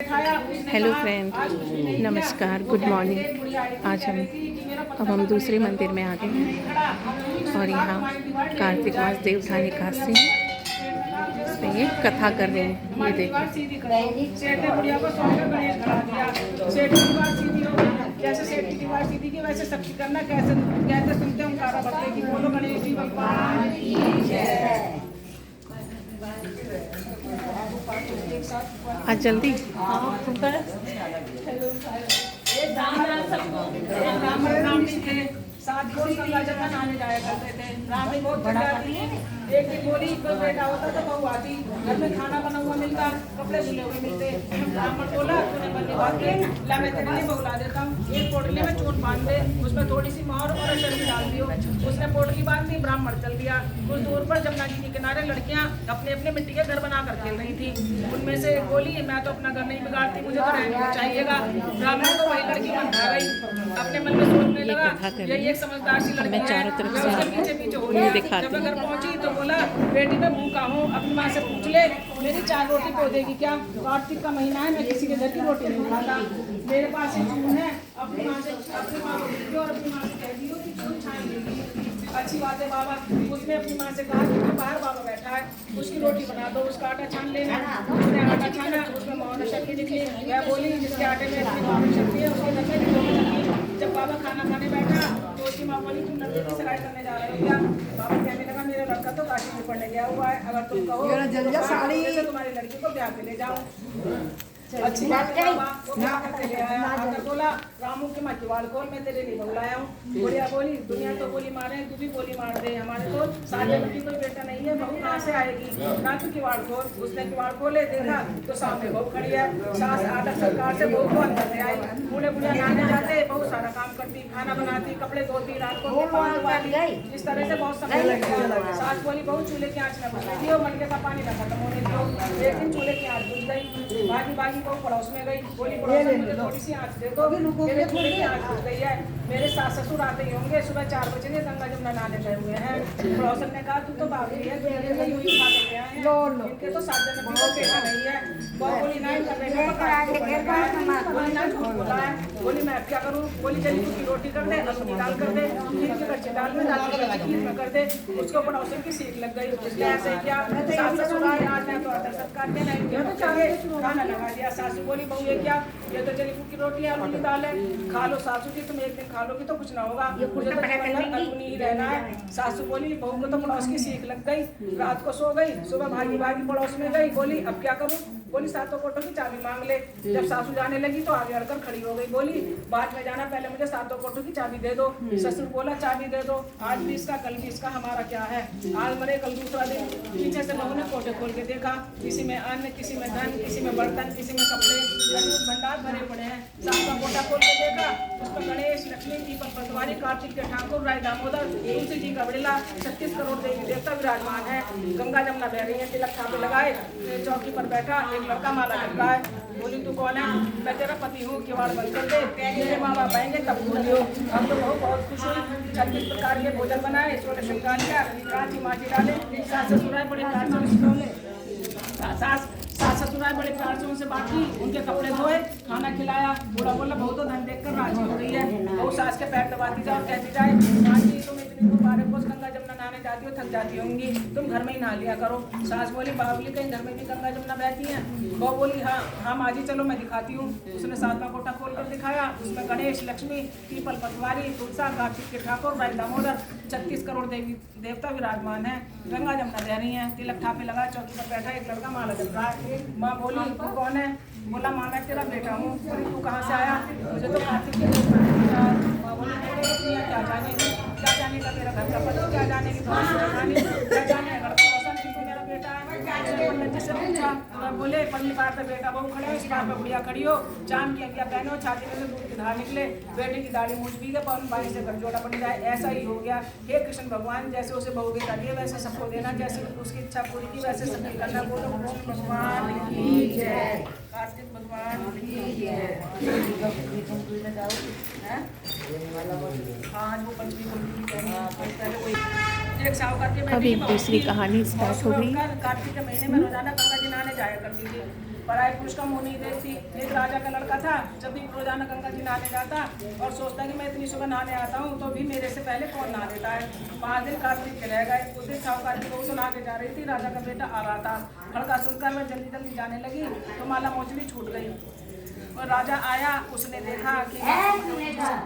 Hello friend, नमस्कार, good morning. आज हम दूसरे मंदिर में आ गए हैं और यहाँ कार्तिक मास देवउठान एकादशी इसमें ये कथा कर रही हैं। ये देखिए, जैसे सेठ की दीवार सीधी की वैसे सबकी करना, कैसे कहते सुनते हैं ओंकारा भरते कि बोलो गणेश जी भगवान की जय। आज जल्दी राम जी थे, 7 रोज गंगा जमुना नहाने जाया करते थे। राम जी बहुत बड़ा एक दिन बोली, कोई बेटा होता तो बहू आती, घर में खाना बना हुआ मिलता, कपड़े धुले हुए मिलते। ब्राह्मण बोला, तूने बल्ले बात के ला मैं तेरे लिए बहला देता हूँ, एक पोटली में चोट बांध दे, उसमें थोड़ी सी मोहर और अशर्फी डाल दियो। उसने पोटली बांध दी, ब्राह्मण चल दिया। कुछ दूर पर जमुना जी के किनारे लड़कियां अपने अपने मिट्टी के घर बनाकर खेल रही थी। उनमें से एक बोली, मैं तो अपना घर नहीं बिगाड़ती, मुझे तो रहने को चाहिएगा। ब्राह्मण तो वही लड़की मन खा गई, अपने मन में सोचने लगा यही एक समझदार सी लड़की है। उसके पीछे पीछे हो गया। जब घर पहुंची तो बोला, बेटी मैं भूखा हूँ, अपनी माँ से पूछ ले मेरी 4 रोटी को देगी क्या? कार्तिक का महीना है, मैं किसी के घर की रोटी नहीं खाता। मेरे पास एक चून है, अपनी माँ से और अपनी माँ से कह दियो कि चून छान लेगी। अच्छी बात है बाबा। उसने अपनी माँ से कहा कि बाहर बाबा बैठा है, उसकी रोटी बना दो, उसका आटा छान लेना। उसने आटा छाना, उसमें मोहन शक्ति निकली। वह बोली, जिसके आटे में इतनी मोहन शक्ति है उसके घर में। जब बाबा खाना खाने बैठा तो उसकी माँ बोली, तुम नदी की सगाई करने जा रहे हो क्या? बाबा कहने लगा, मेरा लड़का तो काशी में पढ़ने गया हुआ है, अगर तुम कहो तो तुम्हारी लड़की को ब्याह के ले जाओ। अच्छी बात है बाबा। वो क्या करते ले आया, आकर बोला, रामू के माँ किवाड़ खोल, मैं तेरे लिए बुलाया हूँ। बुढ़िया बोली, दुनिया तो गोली मारे, तू भी गोली मार दे, हमारे तो साले की कोई बेटा नहीं है, बहू कहाँ से आएगी? ना तू किवाड़ खोल। उसने किवाड़ खोले, देखा तो सामने बहू खड़ी है। सास आदर सरकार से बहू को अंदर ले आई। बूढ़े बूढ़े नहाने जाते, बहुत सारा काम करती, खाना बनाती, कपड़े धोती, रात को इस तरह से बहुत समय लग गया। सास बोली, बहू चूल्हे की आँच में बुझ गई और मटके का पानी न खत्म होने दो। एक दिन चूल्हे की आँच बुझ गई, भागी भागी को पड़ोस में गई, बोली पड़ोस में थोड़ी सी आँच दे दो, मेरे चूल्हे की आँच बुझ गई है। मेरे सास ससुर आते ही होंगे, सुबह 4 बजे गंगा जमुना नहाने गए हुए हैं। पड़ोसन ने कहा, तू तो भागी है, इनके तो 7 जन को बेटा नहीं है। बोली नहीं कर रहे, बोली ना झूठ बोला है। बोली मैं क्या करूँ? बोली चली तू की रोटी कर दे, असली दाल कर दे, खीर के कच्चे दाल में दाल के खीर में कर दे। उसको पड़ोसन की सीख लग गई, उसने ऐसे क्या सास ससुर आए, आज मैं तो आदर सत्कार देना है, खाना लगा दिया। सासू बोली, बहू ये क्या? ये तो जली की रोटी है, आलू की दाल है, खा लो सासू जी, तुम एक दिन खा लोगी तो कुछ ना होगा, मुझे तो ही रहना है। सासू बोली, बहू को तो पड़ोस की सीख लग गई, रात को सो गई, सुबह भागी भागी पड़ोस में गई। बोली अब क्या करूं? बोली 7 कोटों की चाबी मांग ले। जब सासू जाने लगी तो आगे अड़कर खड़ी हो गई। बोली बाद में जाना, पहले मुझे 7 कोटों की चाबी दे दो। ससुर बोला, चाबी दे दो, आज भी इसका कल भी इसका, हमारा क्या है? आज मरे कल दूसरा दिन। पीछे से बहू ने कोटे खोल के देखा, किसी में अन्न, किसी में धन, किसी में बर्तन, किसी में कपड़े, भंडार भरे पड़े हैं। सास का कोटा खोल के देखा, उसमें गणेश, लक्ष्मी, दीपक, पटवारी, कार्तिक के ठाकुर, राय दामोदर, तुलसी जी का बिड़ला, 36 करोड़ देवी देवता विराजमान है। गंगा जमुना बह रही है, तिलक छापे लगाए, चौकी पर बैठा एक लड़का माला लटका है। बोली तू कौन है? मैं तेरा पति हूँ, किवाड़ बंद कर दे, मेरे माँ बाप आएंगे तब बोलियो। हम तो बहुत खुश हुई। 36 प्रकार के भोजन बनाए, 16 श्रृंगार किया, रांची माटी डाले। सास ससुराल बड़े प्यार बड़े प्यार से उनसे बात की, उनके कपड़े धोए, खाना खिलाया। बूढ़ा बोला, बहुत तो धन देखकर राजी हो गई है। वो सास के पैर दबाती जाओ, कहती जाए, राजी तुम इतनी दूर 12 कोस गंगा जमुना नहाने जाती हो, थक जाती होंगी, तुम घर में ही नहा लिया करो। सास बोली, बाबुली कहीं घर में भी गंगा जमुना बहती है? वो बोली, हाँ माँ जी चलो मैं दिखाती हूँ। उसने 7वां कोटा खोल कर दिखाया, उसमें गणेश, लक्ष्मी, पीपल, पटवारी, तुलसा, कार्तिक के ठाकुर, राय दामोदर, 36 करोड़ देवी देवता विराजमान है। गंगा जमुना बह रही है, तिलक ठापे लगा, चौकी पर बैठा एक लड़का माला जल रहा है। माँ बोली, तू कौन है? बोला, माँ मैं तेरा बेटा हूँ। बोली तू कहाँ से आया? मुझे तो कार्तिक के माँ बोली, क्या जाने का तेरा घर का पति, क्या जाने की क्या जाने अगर मेरा बेटा है। जिससे पूछा, बोले पहली बार पे बेटा बहू खड़े हो, इस बार पे बुढ़िया खड़ी हो, चांद की आज्ञा पहनो, छाती में से दूध की धार निकले, बेटे की दाढ़ी मूछ भी गए, पवन बारी से घर जोड़ा बन जाए। ऐसा ही हो गया। हे कृष्ण भगवान, जैसे उसे बहू बेटा दिए वैसे सबको देना, जैसे उसकी इच्छा पूरी की वैसे सबकी करना। बोलो भगवान की जय, कार्तिक भगवान की जय। हाँ वो पंचमी एक साहूकार के अब एक दूसरी कहानी स्टार्ट हो गई। कार्तिक के महीने में रोजाना गंगा जी नहाने जाया करती थी। पराये पुरुष का मुंह नहीं देखती। एक राजा का लड़का था, जब भी रोजाना गंगा जी नहाने जाता और सोचता कि मैं इतनी सुबह नहाने आता हूँ तो भी मेरे से पहले कौन नहा लेता है। 5 दिन कार्तिक के रह गए। उस दिन साहूकार की बहू तो नहा के जा रही थी, राजा का बेटा आ रहा था। खड़का सुनकर वह जल्दी जल्दी जाने लगी तो माला मोचड़ी छूट गई। और राजा आया, उसने देखा कि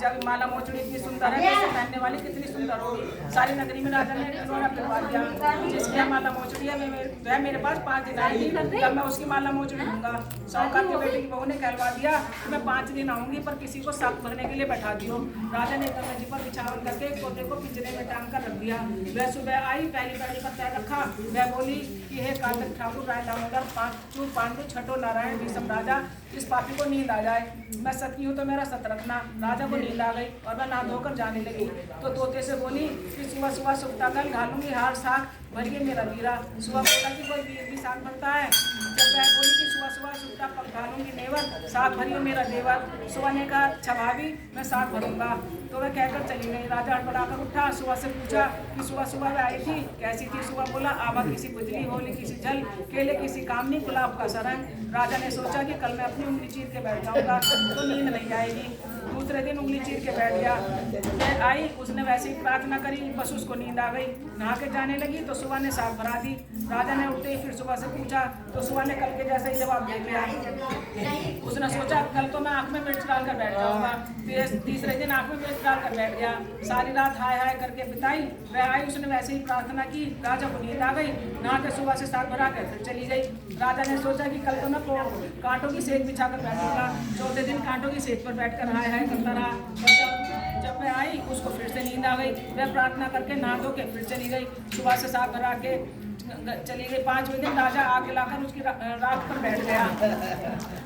जब माला मोचड़ी इतनी सुंदर है तो इसे पहनने वाली कितनी सुंदर होगी। सारी नगरी में राजा ने ढिंढोरा पिटवा दिया, जिसकी माला मोचड़ी है वह मेरे पास 5 दिन आएगी, तब मैं उसकी माला मोचड़ी दूंगा। साहूकार के बेटे की बहू ने कहलवा दिया कि मैं 5 दिन आऊंगी, पर किसी को साथ भरने के लिए बैठा दियो। राजा ने गंगा जी पर बिछावन करके पोते को पिंजरे में टांग कर रख दिया। वह सुबह आई, पहली पहली पर पैर रखा। वह बोली कि हे कार्तिक ठाकुर, राय दामोदर, पांडु, छठो नारायण, विषम राजा, इस पापी को नींद आ जाए। मैं सती हूँ तो मेरा सत रखना। राजा को नींद आ गई और वह नहा धोकर जाने लगी तो तोते से बोली कि सुबह सुबह सुखता कल घालूंगी हार साग भरिए मेरा वीरा। सुबह बोला कि कोई वीर भी साग बनता है। जब वह बोली कि सुबह सुबह सुखता घालूंगी नेवर, साग भरियो मेरा देवर। सुबह ने कहा अच्छा भाभी, मैं साग भरूंगा। तो वह कहकर चली गई। राजा हड़बड़ाकर उठा, सुबह से पूछा कि सुबह सुबह वह आई थी, कैसी थी? सुबह बोला आभा किसी बुझली, होली किसी जल, केले किसी कामनी, गुलाब का सरंग। राजा ने सोचा कि कल मैं अपनी उंगली चीर के बैठ जाऊंगा तो नींद नहीं आएगी। दूसरे दिन उंगली चीर के बैठ गया। वह आई, उसने वैसे ही प्रार्थना करी, बस उसको नींद आ गई। नहा के जाने लगी तो सुबह ने साग भरा दी। राजा ने उठते ही फिर सुबह से पूछा तो सुबह ने कल के जैसा ही जवाब दे दिया। उसने सोचा कल तो मैं आंख में मिर्च डालकर बैठ जाऊंगा। तीसरे दिन आंख में मिर्च डालकर बैठ गया। सारी रात हाय हाय करके बिताई। वह आई, उसने वैसे ही प्रार्थना की। राजा को नींद आ गई। नहा के सुबह से साग भरा कर फिर चली गई। राजा ने सोचा कि कल तो मैं कांटों की सेज बिछाकर बैठूंगा। चौथे दिन कांटों की सेज पर बैठकर हाय हाय करता रहा। जब मैं आई उसको फिर से नींद आ गई। वह प्रार्थना करके नहा धो के फिर चली गई। सुबह से साग भरा के चली गई। 5वें दिन राजा आग लाकर उसकी राख पर बैठ गया।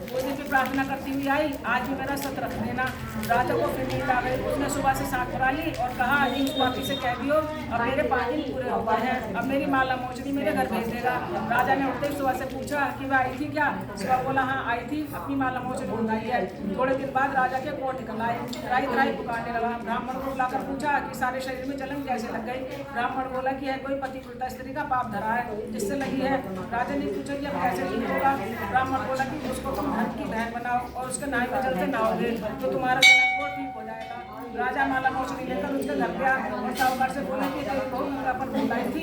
वो दिन भी प्रार्थना करती हुई आई, आज भी मेरा सत रख देना। राजा को फिर नींद आ गई। उसने सुबह से साग भरा ली और कहा अजी उस पापी से कह दियो अब मेरे 5 दिन पूरे हो गए हैं, अब मेरी माला मोचड़ी मेरे घर भेज देगा। राजा ने उठते ही सुबह से पूछा कि वह आई थी क्या? सुबह बोला हाँ आई थी, अपनी माला मोचड़ी मंगाई है। थोड़े दिन बाद राजा के कोट निकल आए। त्राई त्राई पुकारने लगा। ब्राह्मण को बुलाकर पूछा कि सारे शरीर में जलन कैसे लग गई? ब्राह्मण बोला कि है कोई पति उल्टा स्त्री का पाप धरा है जिससे लगी है। राजा ने पूछा कि अब कैसे ठीक होगा? ब्राह्मण बोला कि उसको तुम धन की बहन बनाओ और उसके नाई में जल से नहाओगे तो तुम्हारा जलन को ठीक हो जाएगा। राजा माला मोचड़ी लेकर उसके घर गया और साहूकार से बोला कि तेरी बहू मुंगा पर बुलाई थी,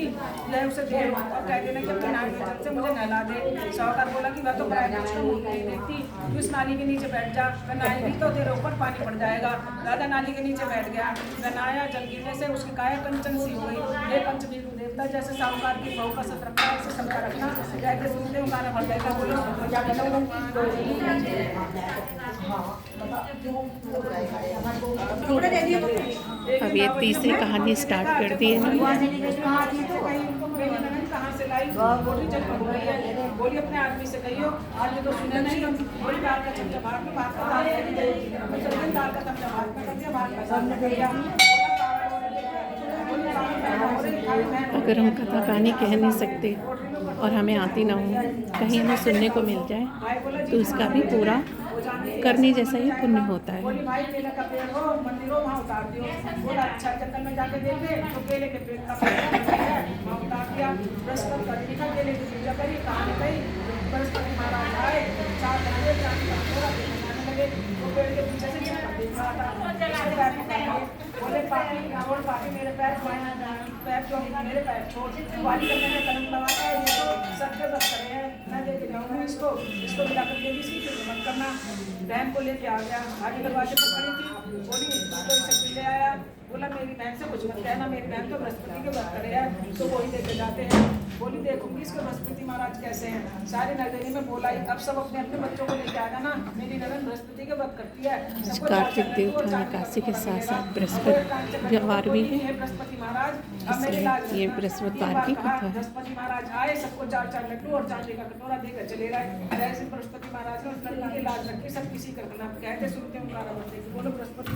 यह उसे दे और कह देना कि अपने नाई में जल से मुझे नहला दे। साहूकार बोला कि वह तो पराये पुरुष का मुंह नहीं देखती, तू इस नाली के नीचे बैठ जा, वह नहाएगी तो तेरे ऊपर पानी पड़ जाएगा। राजा नाली के नीचे बैठ गया। वह नहाया, जल गिरने से उसकी काया कंचन सी हो गई। हे पंचवीर देवता, जैसे साहूकार की बहू का सत रखना है ऐसे सबका रखना। कहते सुनते हो गाना भर जाएगा। बोलो अब ये तीसरी कहानी स्टार्ट कर दी है ना। कहाँ से लाई? बोली जब बन गई है। बोली अपने आदमी से कहियो, आज तो सुने नहीं। बोली दाल का चमचा भात में, भात का दाल कर दिया, दाल का चमचा भात में कर दिया, भात का दाल कर दिया। अगर हम कथा कहानी कह नहीं सकते और हमें आती ना हो, कहीं हमें सुनने को मिल जाए तो उसका भी पूरा करने जैसा ही पुण्य होता है। बोली भाई केले का पेड़ हो, मंदिर हो, वहाँ उतार दियो। बोला अच्छा, जंगल में जाके देखे तो केले के पेड़ का पेड़ है, वहाँ उतार दिया। बृहस्पति करनी का केले की पूजा करी, कहानी कही। बृहस्पति महाराज आए, 4 बजे चांदी का थोड़ा बनाने लगे। वो पेड़ के पीछे से चिपक देख रहा था। बोले पापी और पापी मेरे पैर क्यों मेरे पैर छोड़ वाली करने में कलम लगाता है। ये तो सबके बस करे हैं, मैं लेके जाऊँगा इसको मिलाकर देवी इसकी फिर मत करना। बहन को लेके आ गया, आगे दरवाजे पर खड़ी थी। बोली उसको इसे ले आया। बोला मेरी बहन से कुछ मत कहना, मेरी बहन तो बृहस्पति के व्रत करे है तो वही लेके जाते हैं। बोली देखूंगी इसके बृहस्पति महाराज कैसे हैं। सारी नगरी में बोलाई अब सब अपने अपने बच्चों को लेके आ जाना, मेरी नगन बृहस्पति के व्रत करती है। कार्तिक देवता निकासी के साथ साथ बृहस्पतिवार भी है। बृहस्पति महाराज ये बृहस्पतिवार की कथा है। बृहस्पति महाराज आए, सबको 4-4 लड्डू और चांदी का कटोरा देकर चले गए। जैसे बृहस्पति महाराज ने उस लड़की की लाज रखी, सब किसी का कहते सुनते हैं। बोलो बृहस्पति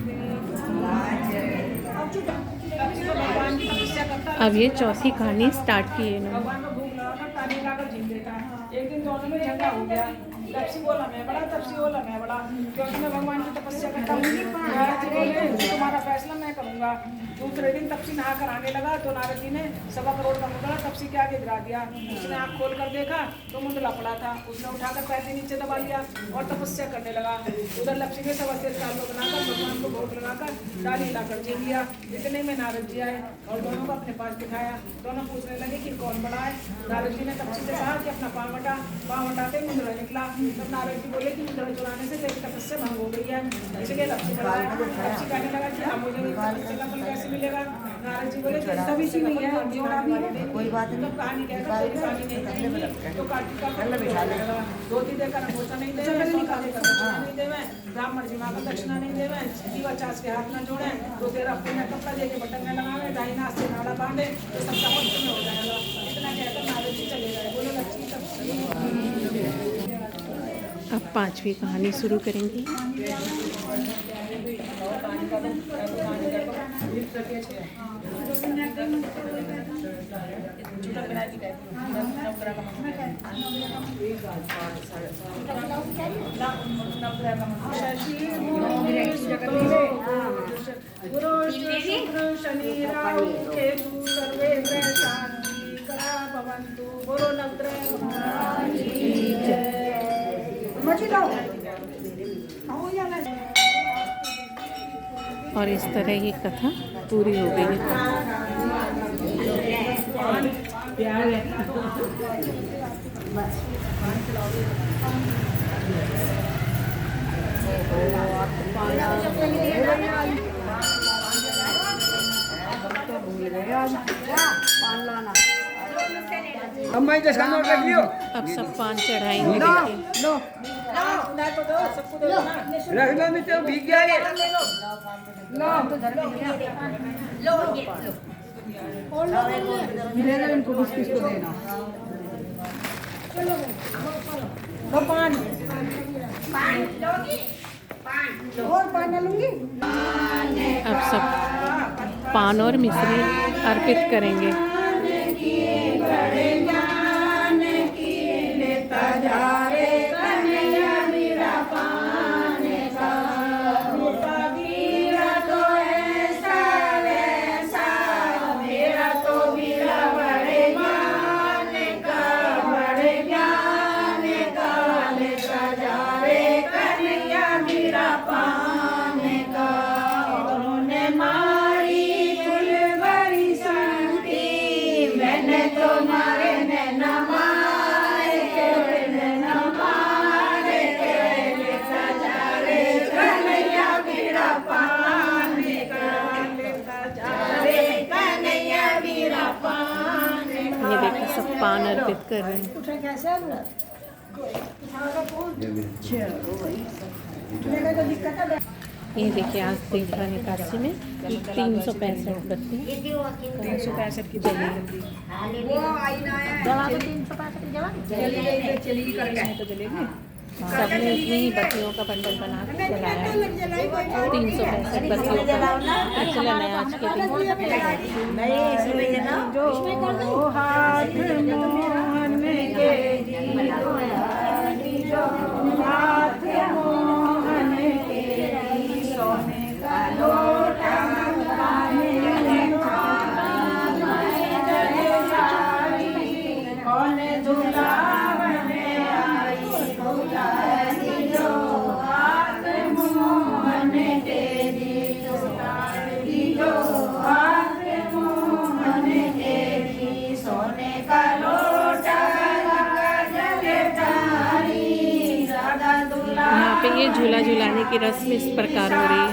अब ये चौथी कहानी स्टार्ट की है ना। भगवान को भूख लगा था, ताली लगाकर झील देता। एक दिन दोनों में झगड़ा हो गया। तपसी बोला मैं बड़ा, तपसी बोला मैं बड़ा, क्योंकि मैं भगवान की तपस्या करता हूँ। तुम्हारा फैसला मैं करूँगा। दूसरे दिन तपसी नहा कर आने लगा तो नारद जी ने 1.25 करोड़ का मुंदड़ा तपसी के आगे गिरा दिया। उसने आँख खोल कर देखा तो मुंदड़ा पड़ा था। उसने उठाकर पैर के नीचे दबा लिया और तपस्या करने लगा। उधर लक्ष्मी ने सब से चावल बनाकर भगवान को भोग लगाकर डाली लाकर दे दिया। इतने में नारद जी आए और दोनों को अपने पास बिठाया। दोनों पूछने लगे कि कौन बड़ा है। नारद जी ने तपसी से कहा कि अपना पाँव हटा। पाँव हटाते मुंदड़ा निकला। तब नारद जी बोले कि मुंदड़ा चुराने से तेरी तपस्या भंग हो गई है, इसलिए लक्ष्मी बड़ा है। लक्ष्मी कहने लगा कि अब मुझे तपस्या का फल कैसे मिलेगा। नारद जी बोले सभी सी नहीं है, जोड़ा भी है, कोई बात नहीं। कहानी कहकर कोई कहानी नहीं तो कार्तिक का फल बिठा लेगा। धोती देकर अंगूठा नहीं देवे, सोना देकर दक्षिणा नहीं देवे, ब्राह्मण जी माँ का दक्षिणा नहीं देवे, दीवा चास के हाथ न जोड़े, तो तेरा अपने कपड़ा देके बटन में लगावे, दाहिना हाथ से नाड़ा बांधे तो सबका पक्ष में हो जाएगा। इतना कहकर नारद जी चले गए। बोलो लक्ष्मी तपस्वी। अब 5वीं कहानी शुरू करेंगे। शनि राहु केतु सर्वे ग्रह शांति करा भवन्तु। बोलो नवग्रह भगवान की जय। और इस तरह ये कथा पूरी हो गई है। अब सब पान चढ़ाएंगे। अब सब पान और मिश्री अर्पित करेंगे। ये देखिए सब पान अर्पित कर रहे हैं। ये देखिए आज देवधान एकादशी में 365 बत्ती 365 की जलेगी। सबने इतनी ही बत्तियों का बंडल बना के जलाया है। 365 बत्तियों का प्रचलन है आज के दिन। जो हाथ मोहन के हाथ मोहन के सोने का लोटा कौन दुलावने आई दुलारी जो हाथ मोहन तेरी दुलारी जो हाथ मोहन तेरी सोने का लोटा यहाँ पे ये झूला झूलाने की रस्म इस प्रकार हो रही है।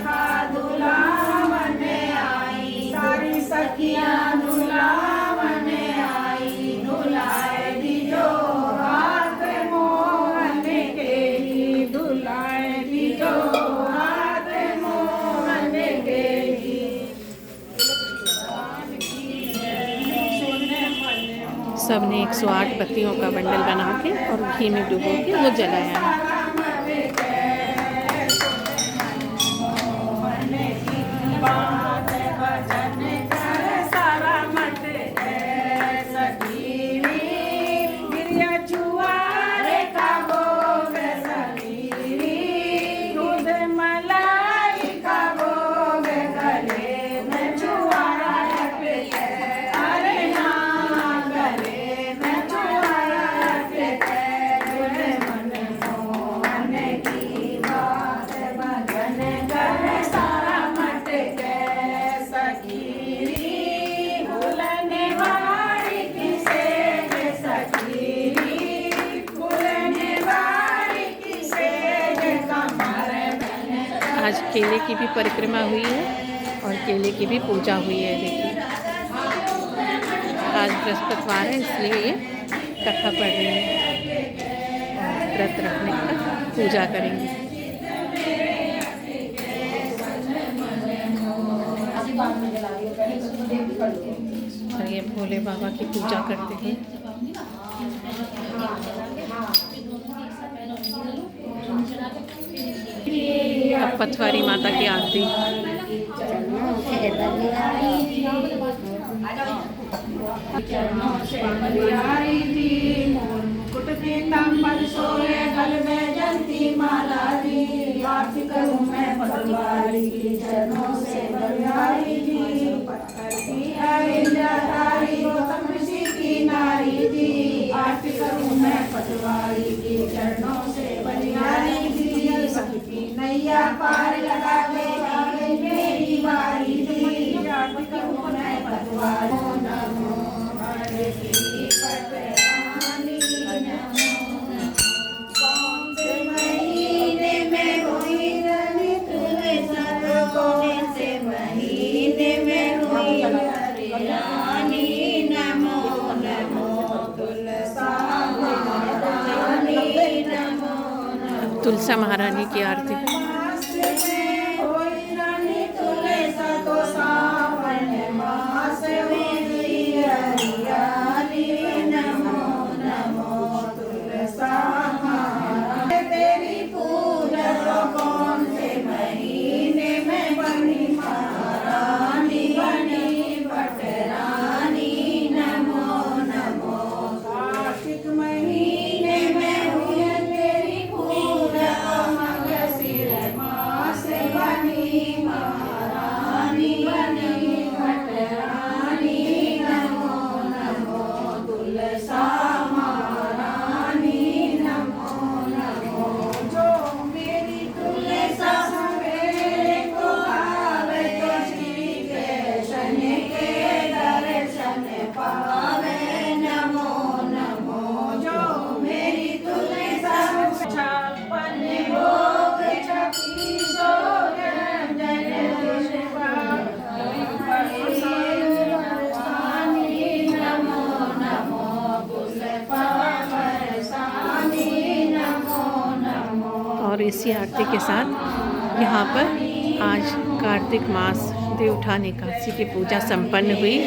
सारी सखियां दुलावने आई दुलाए दी जो हाथ मोहन के दुलाए दी जो हाथ मोहन के। सबने 108 बत्तियों का बंडल बना के और घी में डुबो के वो जलाया है। दूध मलाई का भोग गले में छुआ आज केले की भी परिक्रमा हुई है और केले की भी पूजा हुई है। देखिए आज बृहस्पतिवार है इसलिए ये कथा पढ़ रही है और व्रत रखने का पूजा करेंगे। और ये भोले बाबा की पूजा करते हैं। अब पथवारी माता की आरती। नैया पार लगा के मेरी बारी दी आरती करूं मैं पटवारी। नमो भगवती पटरानी नमो। कौन से महीने में हुई रानी तूने सर कौन से महीने में हुई रानी नमो नमो तुलसा महारानी नमो। तुलसा महारानी की आरती। और इसी आरती के साथ यहाँ पर आज कार्तिक मास देवउठान एकादशी की पूजा संपन्न हुई।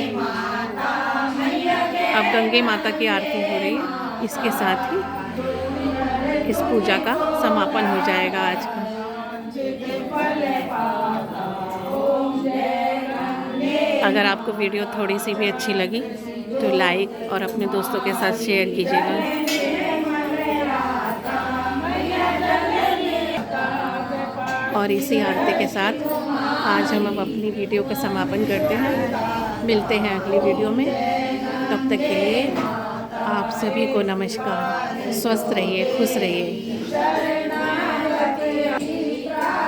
अब गंगे माता की आरती हो रही है। इसके साथ ही इस पूजा का समापन हो जाएगा आज का। अगर आपको वीडियो थोड़ी सी भी अच्छी लगी तो लाइक और अपने दोस्तों के साथ शेयर कीजिएगा। और इसी आरती के साथ आज हम अब अपनी वीडियो का समापन करते हैं। मिलते हैं अगली वीडियो में। तब तक के लिए आप सभी को नमस्कार। स्वस्थ रहिए, खुश रहिए।